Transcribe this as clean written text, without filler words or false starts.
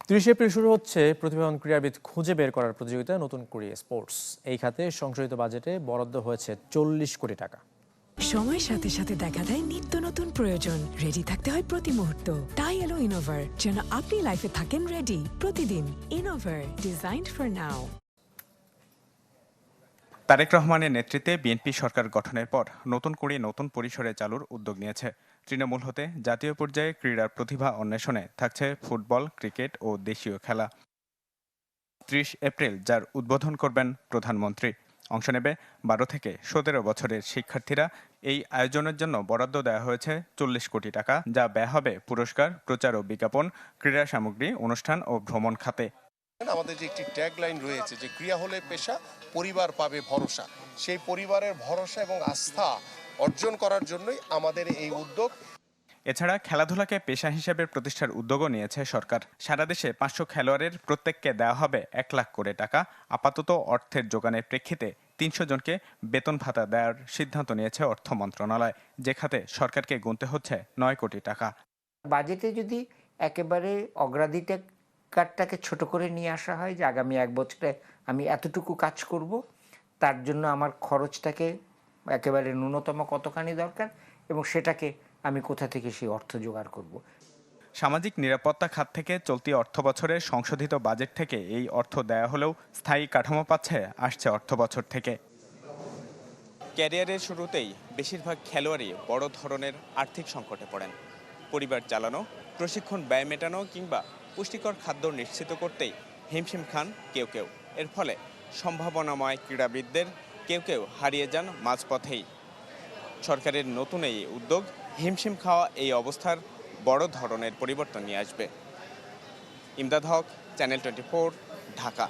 ৩০ April শুরু হচ্ছে প্রতিভাবান ক্রীড়াবিদ খুঁজে বের করার প্রতিযোগিতা নতুন কোরিয়া স্পোর্টস। এই খাতে সংশোধিত বাজেটে বরাদ্দ হয়েছে ৪০ কোটি টাকা। সময়ের সাথে সাথে দেখা দেয় নিত্য নতুন প্রয়োজন। রেডি থাকতে হয় প্রতি মুহূর্ত। তাই এলো ইনোভার, যেন আপনি লাইফে থাকেন রেডি প্রতিদিন। ইনোভার, ডিজাইনড ফর নাও। তারেক রহমানের নেতৃত্বে বিএনপি সরকার গঠনের পর নতুন করে নতুন পরিসরে চালুর উদ্যোগ নিয়েছে। তৃণমূল হতে জাতীয় পর্যায়ে ক্রীড়ার প্রতিভা অন্বেষণে থাকছে ফুটবল, ক্রিকেট ও দেশীয় খেলা। ৩০ এপ্রিল যার উদ্বোধন করবেন প্রধানমন্ত্রী। অংশ নেবে ১২ থেকে ১৭ বছরের শিক্ষার্থীরা। এই আয়োজনের জন্য বরাদ্দ দেওয়া হয়েছে ৪০ কোটি টাকা, যা ব্যয় হবে পুরস্কার, প্রচার ও বিজ্ঞাপন, ক্রীড়া সামগ্রী, অনুষ্ঠান ও ভ্রমণ খাতে। আমাদের যে একটি ট্যাগলাইন রয়েছে যে ক্রীড়া হলে পেশা, পরিবার পাবে ভরসা, সেই পরিবারের ভরসা এবং আস্থা অর্জন করার জন্যই আমাদের এই উদ্যোগ। এছাড়া খেলাধুলাকে পেশা হিসেবে প্রতিষ্ঠার উদ্যোগও নিয়েছে সরকার। সারা দেশে ৫০০ খেলোয়াড়ের প্রত্যেককে দেওয়া হবে ১ লাখ করে টাকা। আপাতত অর্থের যোগানের প্রেক্ষিতে ৩০০ জনকে বেতন ভাতা দেওয়ার সিদ্ধান্ত নিয়েছে অর্থ মন্ত্রণালয়, যে খাতে সরকারকে গুনতে হচ্ছে ৯ কোটি টাকা। বাজেটে যদি একেবারে অগ্রাধিকারটাকে ছোট করে নিয়ে আসা হয় যে আগামী ১ বছরে আমি এতটুকু কাজ করব, তার জন্য আমার খরচটাকে একেবারে ন্যূনতম কতখানি দরকার এবং সেটাকে আমি কোথা থেকে সেই অর্থ জোগাড় করব। সামাজিক নিরাপত্তা খাত থেকে চলতি অর্থবছরের সংশোধিত বাজেট থেকে এই অর্থ দেয়া হলেও স্থায়ী কাঠামো পাচ্ছে আসছে অর্থবছর থেকে। ক্যারিয়ারের শুরুতেই বেশিরভাগ খেলোয়াড়ই বড় ধরনের আর্থিক সংকটে পড়েন। পরিবার চালানো, প্রশিক্ষণ ব্যয় মেটানো কিংবা পুষ্টিকর খাদ্য নিশ্চিত করতেই হিমশিম খান কেউ কেউ। এর ফলে সম্ভাবনাময় ক্রীড়াবিদদের কেউ কেউ হারিয়ে যান মাঝপথেই। সরকারের নতুন এই উদ্যোগ হিমশিম খাওয়া এই অবস্থার বড় ধরনের পরিবর্তন নিয়ে আসবে। ইমদাদ হক, চ্যানেল 24, ঢাকা।